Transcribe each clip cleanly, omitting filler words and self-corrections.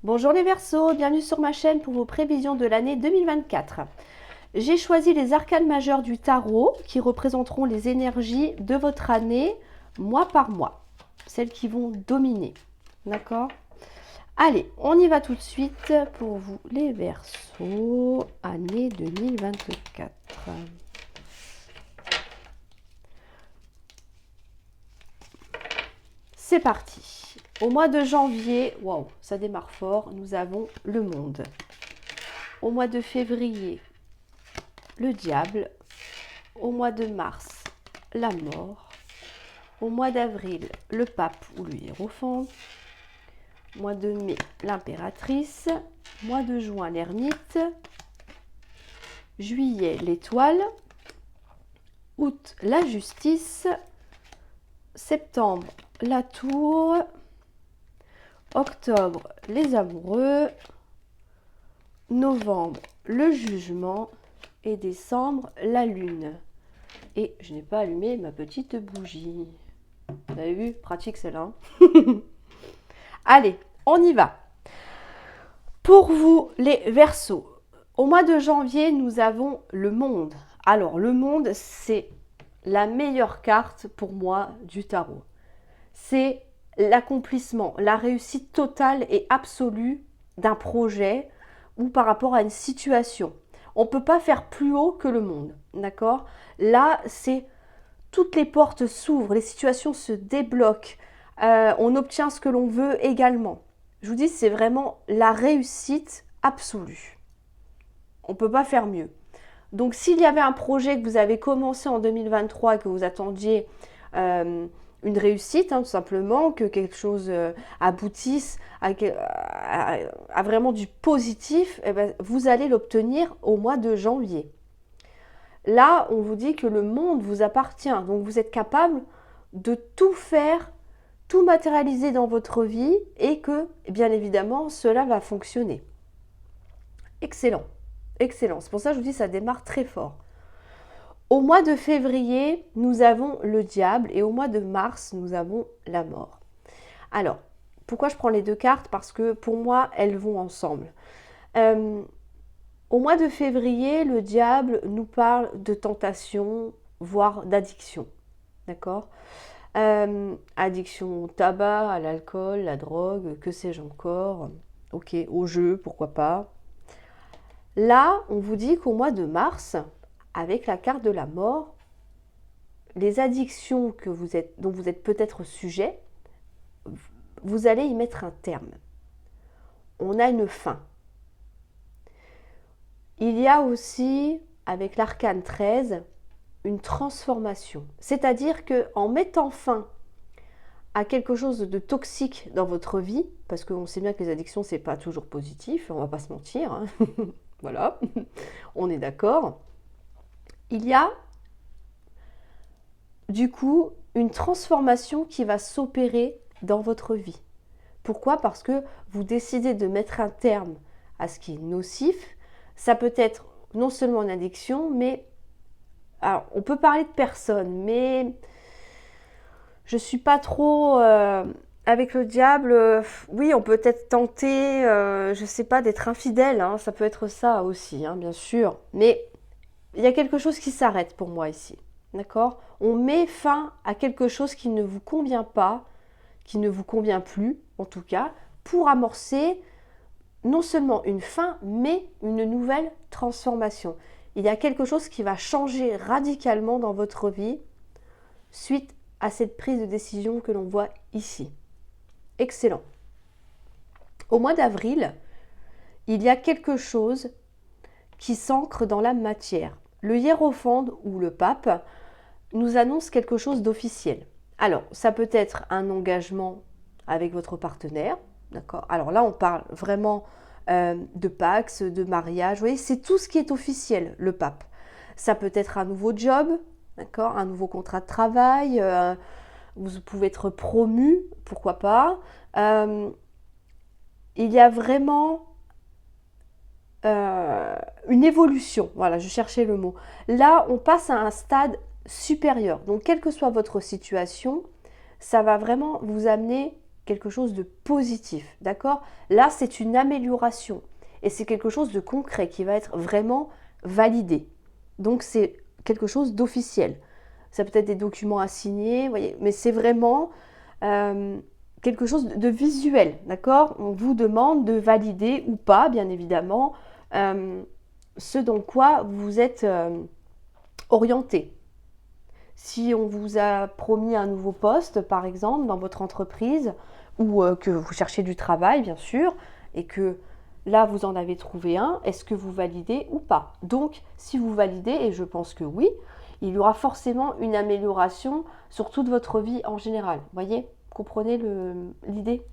Bonjour les Verseaux, bienvenue sur ma chaîne pour vos prévisions de l'année 2024. J'ai choisi les arcanes majeures du tarot qui représenteront les énergies de votre année mois par mois, celles qui vont dominer. D'accord? Allez, on y va tout de suite pour vous les Verseaux, année 2024. C'est parti. Au mois de janvier, waouh, ça démarre fort, nous avons le monde. Au mois de février, le diable. Au mois de mars, la mort. Au mois d'avril, le pape ou le hiérophant. Mois de mai, l'impératrice. Mois de juin, l'ermite. Juillet, l'étoile. Août, la justice. Septembre, la tour. Octobre, les amoureux. Novembre, le jugement. Et décembre, la lune. Et je n'ai pas allumé ma petite bougie. Vous avez vu? Pratique celle-là. Allez, on y va. Pour vous, les Verseaux, au mois de janvier, nous avons le monde. Alors, le monde, c'est la meilleure carte pour moi du tarot. C'est l'accomplissement, la réussite totale et absolue d'un projet ou par rapport à une situation. On ne peut pas faire plus haut que le monde, d'accord? Là, c'est toutes les portes s'ouvrent, les situations se débloquent, on obtient ce que l'on veut également. Je vous dis, c'est vraiment la réussite absolue. On ne peut pas faire mieux. Donc, s'il y avait un projet que vous avez commencé en 2023 et que vous attendiez une réussite, tout simplement, que quelque chose aboutisse à vraiment du positif, eh ben, vous allez l'obtenir au mois de janvier. Là, on vous dit que le monde vous appartient, donc vous êtes capable de tout faire, tout matérialiser dans votre vie et que, bien évidemment, cela va fonctionner. Excellent, excellent. C'est pour ça que je vous dis que ça démarre très fort. Au mois de février, nous avons le diable et au mois de mars, nous avons la mort. Alors, pourquoi je prends les deux cartes? Parce que pour moi, elles vont ensemble. Au mois de février, le diable nous parle de tentation, voire d'addiction. D'accord? Addiction au tabac, à l'alcool, la drogue, que sais-je encore. Ok, au jeu, pourquoi pas. Là, on vous dit qu'au mois de mars, avec la carte de la mort, les addictions dont vous êtes peut-être sujet, vous allez y mettre un terme. On a une fin. Il y a aussi, avec l'arcane 13, une transformation. C'est-à-dire qu'en mettant fin à quelque chose de toxique dans votre vie, parce qu'on sait bien que les addictions, c'est pas toujours positif, on va pas se mentir, hein. Voilà, on est d'accord. Il y a, du coup, une transformation qui va s'opérer dans votre vie. Pourquoi? Parce que vous décidez de mettre un terme à ce qui est nocif. Ça peut être non seulement une addiction, mais... Alors, on peut parler de personnes, mais je ne suis pas trop... avec le diable, oui, on peut être tenté, je ne sais pas, d'être infidèle. Hein, ça peut être ça aussi, hein, bien sûr. Mais il y a quelque chose qui s'arrête pour moi ici. D'accord? On met fin à quelque chose qui ne vous convient pas, qui ne vous convient plus, en tout cas, pour amorcer non seulement une fin, mais une nouvelle transformation. Il y a quelque chose qui va changer radicalement dans votre vie suite à cette prise de décision que l'on voit ici. Excellent. Au mois d'avril, il y a quelque chose qui s'ancre dans la matière. Le hiérophant ou le pape nous annonce quelque chose d'officiel. Alors, ça peut être un engagement avec votre partenaire, d'accord? Alors là, on parle vraiment de pax, de mariage. Vous voyez, c'est tout ce qui est officiel, le pape. Ça peut être un nouveau job, d'accord? Un nouveau contrat de travail. Vous pouvez être promu, pourquoi pas. Il y a vraiment une évolution. Voilà, je cherchais le mot. Là, on passe à un stade supérieur. Donc, quelle que soit votre situation, ça va vraiment vous amener quelque chose de positif, d'accord? Là, c'est une amélioration et c'est quelque chose de concret qui va être vraiment validé. Donc, c'est quelque chose d'officiel. Ça peut être des documents à signer, vous voyez, mais c'est vraiment quelque chose de visuel, d'accord? On vous demande de valider ou pas, bien évidemment, ce dans quoi vous êtes orienté. Si on vous a promis un nouveau poste, par exemple, dans votre entreprise, ou que vous cherchez du travail, bien sûr, et que là, vous en avez trouvé un, est-ce que vous validez ou pas? Donc, si vous validez, et je pense que oui, il y aura forcément une amélioration sur toute votre vie en général. Vous voyez? Comprenez l'idée?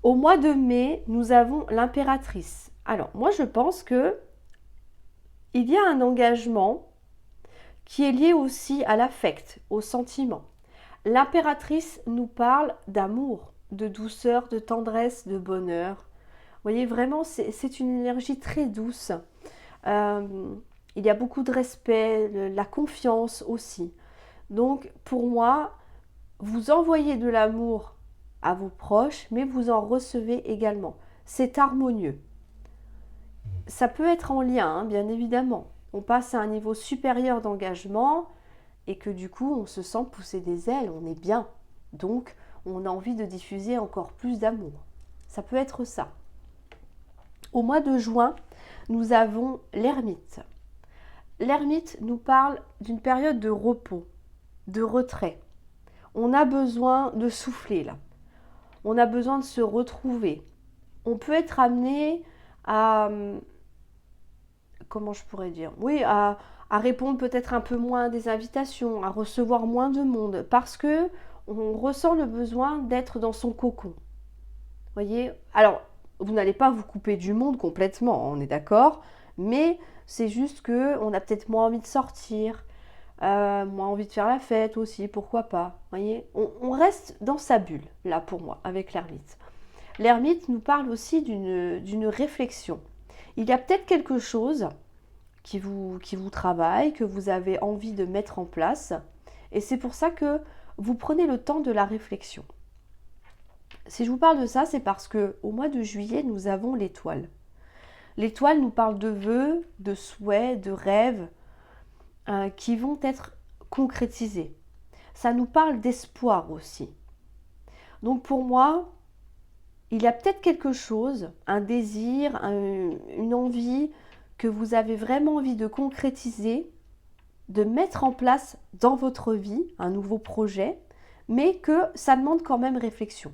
Au mois de mai, nous avons l'impératrice. Alors, moi, je pense que il y a un engagement qui est lié aussi à l'affect, au sentiment. L'impératrice nous parle d'amour, de douceur, de tendresse, de bonheur. Vous voyez, vraiment, c'est une énergie très douce. Il y a beaucoup de respect, la confiance aussi. Donc, pour moi, vous envoyez de l'amour à vos proches, mais vous en recevez également. C'est harmonieux. Ça peut être en lien, hein, bien évidemment. On passe à un niveau supérieur d'engagement et que du coup, on se sent pousser des ailes, on est bien. Donc, on a envie de diffuser encore plus d'amour. Ça peut être ça. Au mois de juin, nous avons l'ermite. L'ermite nous parle d'une période de repos, de retrait. On a besoin de souffler là. On a besoin de se retrouver. On peut être amené à, comment je pourrais dire, oui, à répondre peut-être un peu moins à des invitations, à recevoir moins de monde, parce que on ressent le besoin d'être dans son cocon. Voyez? Alors, vous n'allez pas vous couper du monde complètement, on est d'accord, mais c'est juste que on a peut-être moins envie de sortir, moins envie de faire la fête aussi, pourquoi pas. Voyez? On reste dans sa bulle, là pour moi, avec l'ermite. L'ermite nous parle aussi d'une réflexion. Il y a peut-être quelque chose qui vous travaille, que vous avez envie de mettre en place, et c'est pour ça que vous prenez le temps de la réflexion. Si je vous parle de ça, c'est parce que au mois de juillet, nous avons l'étoile. L'étoile nous parle de vœux, de souhaits, de rêves qui vont être concrétisés. Ça nous parle d'espoir aussi. Donc pour moi, il y a peut-être quelque chose, un désir, une envie que vous avez vraiment envie de concrétiser, de mettre en place dans votre vie, un nouveau projet, mais que ça demande quand même réflexion.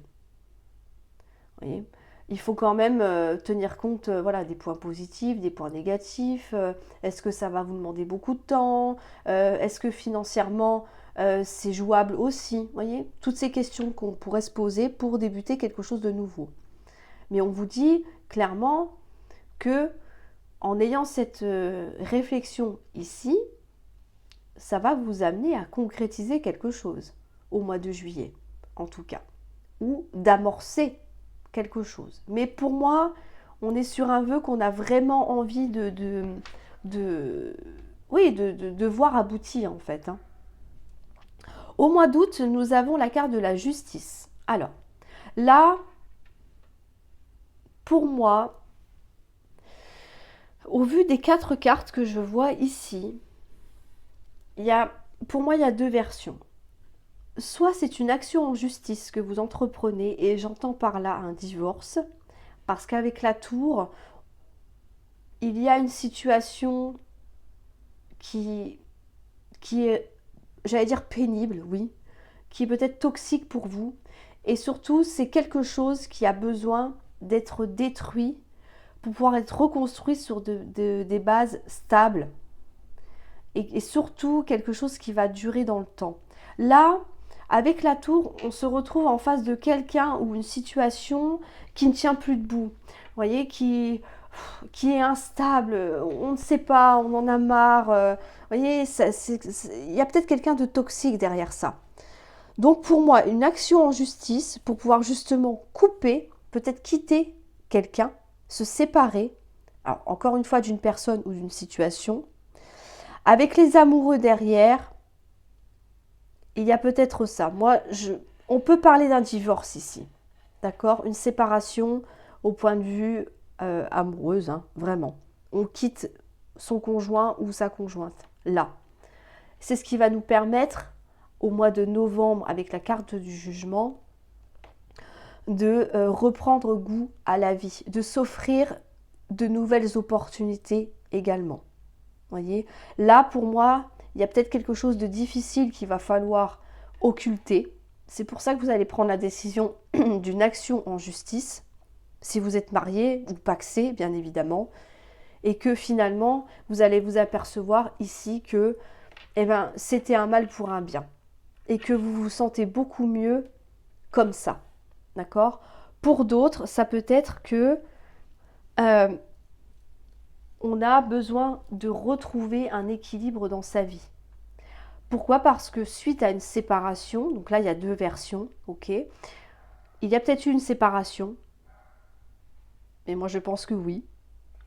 Vous voyez ? Il faut quand même tenir compte voilà, des points positifs, des points négatifs. Est-ce que ça va vous demander beaucoup de temps? Est-ce que financièrement, c'est jouable aussi? Vous voyez, toutes ces questions qu'on pourrait se poser pour débuter quelque chose de nouveau. Mais on vous dit clairement que en ayant cette réflexion ici, ça va vous amener à concrétiser quelque chose au mois de juillet, en tout cas, ou d'amorcer quelque chose. Mais pour moi, on est sur un vœu qu'on a vraiment envie de voir aboutir en fait. Hein. Au mois d'août, nous avons la carte de la justice. Alors, là, pour moi, au vu des 4 cartes que je vois ici, pour moi, il y a 2 versions. Soit c'est une action en justice que vous entreprenez, et j'entends par là un divorce, parce qu'avec la tour, il y a une situation qui est, j'allais dire pénible, oui, qui est peut-être toxique pour vous, et surtout c'est quelque chose qui a besoin d'être détruit pour pouvoir être reconstruit sur des bases stables, et surtout quelque chose qui va durer dans le temps. Là, avec la tour, on se retrouve en face de quelqu'un ou une situation qui ne tient plus debout. Vous voyez, qui est instable, on ne sait pas, on en a marre. Vous voyez, il y a peut-être quelqu'un de toxique derrière ça. Donc pour moi, une action en justice pour pouvoir justement couper, peut-être quitter quelqu'un, se séparer, alors encore une fois d'une personne ou d'une situation. Avec les amoureux derrière, il y a peut-être ça. Moi, On peut parler d'un divorce ici, d'accord? Une séparation au point de vue amoureuse, hein, vraiment. On quitte son conjoint ou sa conjointe, là. C'est ce qui va nous permettre, au mois de novembre, avec la carte du jugement, de reprendre goût à la vie, de s'offrir de nouvelles opportunités également. Voyez, là, pour moi, il y a peut-être quelque chose de difficile qu'il va falloir occulter. C'est pour ça que vous allez prendre la décision d'une action en justice, si vous êtes marié ou pacsé, bien évidemment, et que finalement, vous allez vous apercevoir ici que c'était un mal pour un bien, et que vous vous sentez beaucoup mieux comme ça, d'accord? Pour d'autres, ça peut être que on a besoin de retrouver un équilibre dans sa vie. Pourquoi? Parce que suite à une séparation, donc là il y a deux versions, ok, il y a peut-être eu une séparation, mais moi je pense que oui.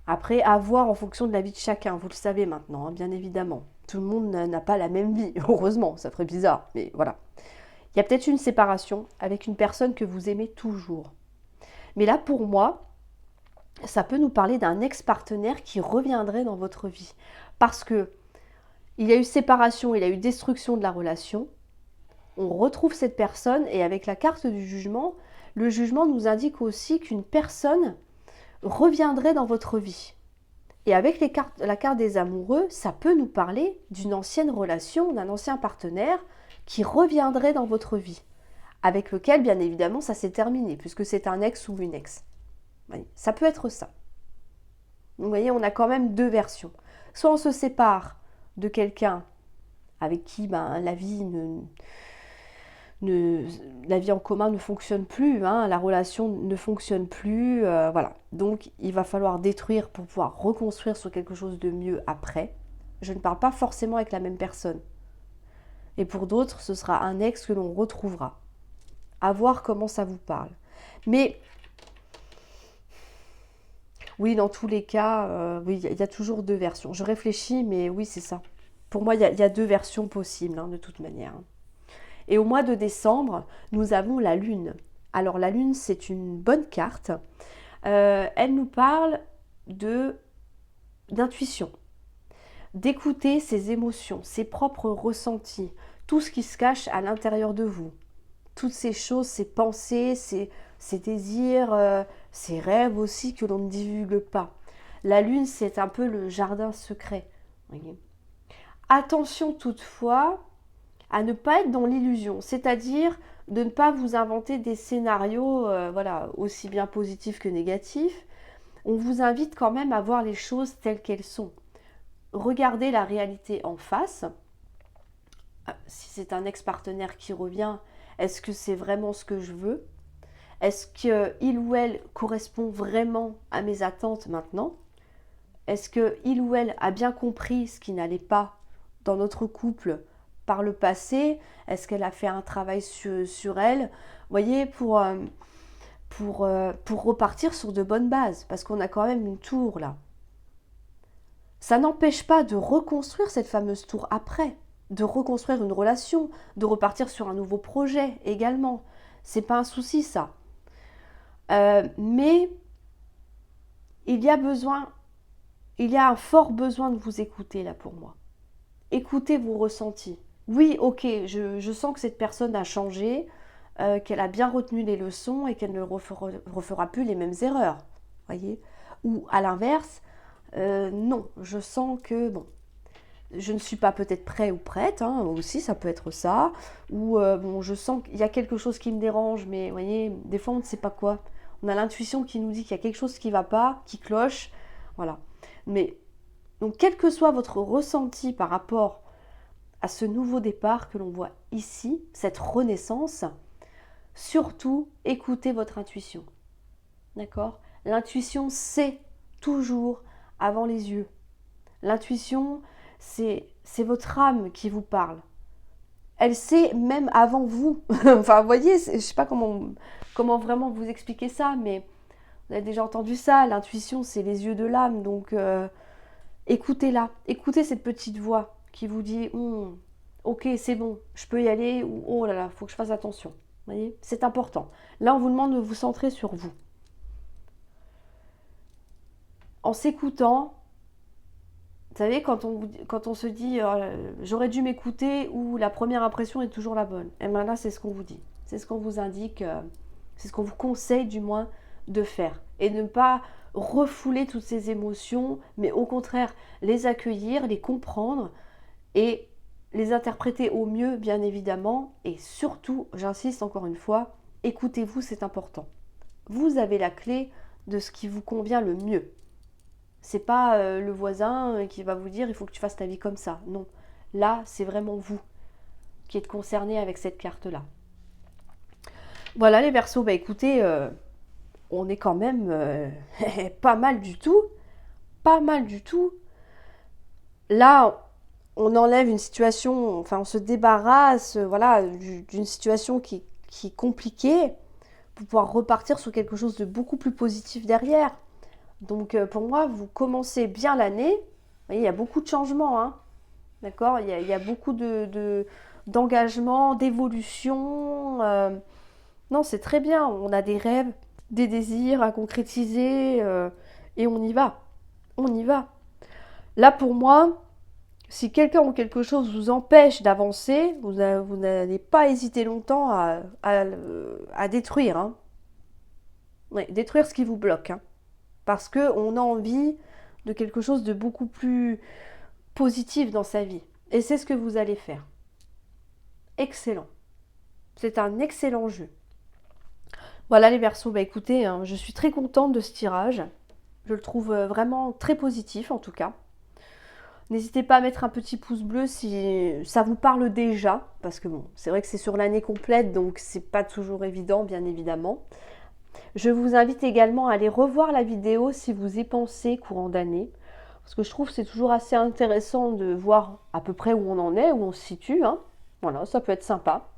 Après, à voir en fonction de la vie de chacun, vous le savez maintenant, hein, bien évidemment. Tout le monde n'a pas la même vie, heureusement, ça ferait bizarre, mais voilà. Il y a peut-être une séparation avec une personne que vous aimez toujours. Mais là, pour moi, ça peut nous parler d'un ex-partenaire qui reviendrait dans votre vie. Parce que il y a eu séparation, il y a eu destruction de la relation. On retrouve cette personne et avec la carte du jugement, le jugement nous indique aussi qu'une personne reviendrait dans votre vie. Et avec la carte des amoureux, ça peut nous parler d'une ancienne relation, d'un ancien partenaire qui reviendrait dans votre vie, avec lequel, bien évidemment, ça s'est terminé, puisque c'est un ex ou une ex. Ça peut être ça. Donc, vous voyez, on a quand même deux versions. Soit on se sépare de quelqu'un avec qui la vie la vie en commun ne fonctionne plus, hein, la relation ne fonctionne plus, voilà. Donc il va falloir détruire pour pouvoir reconstruire sur quelque chose de mieux après. Je ne parle pas forcément avec la même personne. Et pour d'autres, ce sera un ex que l'on retrouvera. À voir comment ça vous parle. Mais oui, dans tous les cas, oui, il y a toujours deux versions. Je réfléchis, mais oui, c'est ça. Pour moi, il y a deux versions possibles, hein, de toute manière. Et au mois de décembre, nous avons la Lune. Alors la Lune, c'est une bonne carte. Elle nous parle d'intuition, d'écouter ses émotions, ses propres ressentis, tout ce qui se cache à l'intérieur de vous. Toutes ces choses, ces pensées, ces désirs, ces rêves aussi que l'on ne divulgue pas. La Lune, c'est un peu le jardin secret. Voyez. Attention toutefois à ne pas être dans l'illusion, c'est-à-dire de ne pas vous inventer des scénarios voilà, aussi bien positifs que négatifs. On vous invite quand même à voir les choses telles qu'elles sont. Regardez la réalité en face. Si c'est un ex-partenaire qui revient, est-ce que c'est vraiment ce que je veux? Est-ce qu'il ou elle correspond vraiment à mes attentes maintenant? Est-ce qu'il ou elle a bien compris ce qui n'allait pas dans notre couple par le passé? Est-ce qu'elle a fait un travail sur elle? Vous voyez, pour repartir sur de bonnes bases, parce qu'on a quand même une tour là. Ça n'empêche pas de reconstruire cette fameuse tour après, de reconstruire une relation, de repartir sur un nouveau projet également. C'est pas un souci ça. Mais il y a un fort besoin de vous écouter là pour moi. Écoutez vos ressentis. Oui, ok, je sens que cette personne a changé, qu'elle a bien retenu les leçons et qu'elle ne refera plus les mêmes erreurs. Voyez? Ou à l'inverse, non, je sens que, bon, je ne suis pas peut-être prêt ou prête, hein, aussi ça peut être ça, ou bon, je sens qu'il y a quelque chose qui me dérange, mais vous voyez, des fois on ne sait pas quoi. On a l'intuition qui nous dit qu'il y a quelque chose qui ne va pas, qui cloche, voilà. Mais, donc quel que soit votre ressenti par rapport à ce nouveau départ que l'on voit ici, cette renaissance, surtout écoutez votre intuition. D'accord? L'intuition, c'est toujours avant les yeux. L'intuition, c'est votre âme qui vous parle. Elle sait même avant vous. Enfin, vous voyez, je ne sais pas comment vraiment vous expliquer ça, mais vous avez déjà entendu ça. L'intuition, c'est les yeux de l'âme. Donc, écoutez-la. Écoutez cette petite voix qui vous dit ok, c'est bon, je peux y aller, ou oh là là, il faut que je fasse attention. Vous voyez, c'est important. Là, on vous demande de vous centrer sur vous. En s'écoutant, vous savez, quand on se dit j'aurais dû m'écouter ou la première impression est toujours la bonne. Et bien là, c'est ce qu'on vous dit. C'est ce qu'on vous indique, c'est ce qu'on vous conseille du moins de faire. Et de ne pas refouler toutes ces émotions, mais au contraire, les accueillir, les comprendre et les interpréter au mieux, bien évidemment. Et surtout, j'insiste encore une fois, écoutez-vous, c'est important. Vous avez la clé de ce qui vous convient le mieux. C'est pas le voisin qui va vous dire il faut que tu fasses ta vie comme ça. Non. Là, c'est vraiment vous qui êtes concerné avec cette carte-là. Voilà les Verseaux, bah écoutez, on est quand même pas mal du tout. Pas mal du tout. Là, on enlève une situation, enfin on se débarrasse voilà, d'une situation qui est compliquée pour pouvoir repartir sur quelque chose de beaucoup plus positif derrière. Donc pour moi, vous commencez bien l'année. Vous voyez, il y a beaucoup de changements, hein. D'accord, il y a beaucoup d'engagement, d'évolution. Non, c'est très bien. On a des rêves, des désirs à concrétiser et on y va. On y va. Là, pour moi, si quelqu'un ou quelque chose vous empêche d'avancer, vous n'allez pas hésiter longtemps à détruire. Hein. Ouais, détruire ce qui vous bloque. Hein. Parce qu'on a envie de quelque chose de beaucoup plus positif dans sa vie. Et c'est ce que vous allez faire. Excellent. C'est un excellent jeu. Voilà les Verseaux, bah écoutez, hein, je suis très contente de ce tirage. Je le trouve vraiment très positif en tout cas. N'hésitez pas à mettre un petit pouce bleu si ça vous parle déjà, parce que bon, c'est vrai que c'est sur l'année complète, donc c'est pas toujours évident, bien évidemment. Je vous invite également à aller revoir la vidéo si vous y pensez courant d'année, parce que je trouve que c'est toujours assez intéressant de voir à peu près où on en est, où on se situe. Hein. Voilà, ça peut être sympa.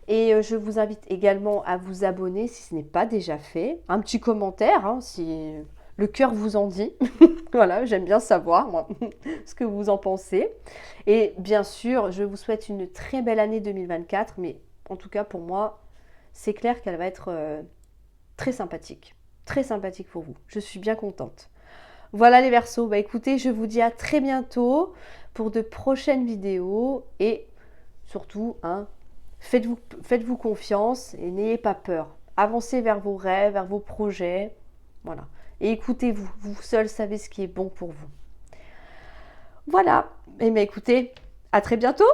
Et je vous invite également à vous abonner si ce n'est pas déjà fait. Un petit commentaire, hein, si le cœur vous en dit. Voilà, j'aime bien savoir moi, ce que vous en pensez. Et bien sûr, je vous souhaite une très belle année 2024, mais en tout cas pour moi, c'est clair qu'elle va être très sympathique pour vous. Je suis bien contente. Voilà les Verseaux, bah écoutez, je vous dis à très bientôt pour de prochaines vidéos et surtout, hein, faites-vous confiance et n'ayez pas peur. Avancez vers vos rêves, vers vos projets, voilà. Et écoutez-vous, vous seul savez ce qui est bon pour vous. Voilà, et bien écoutez, à très bientôt.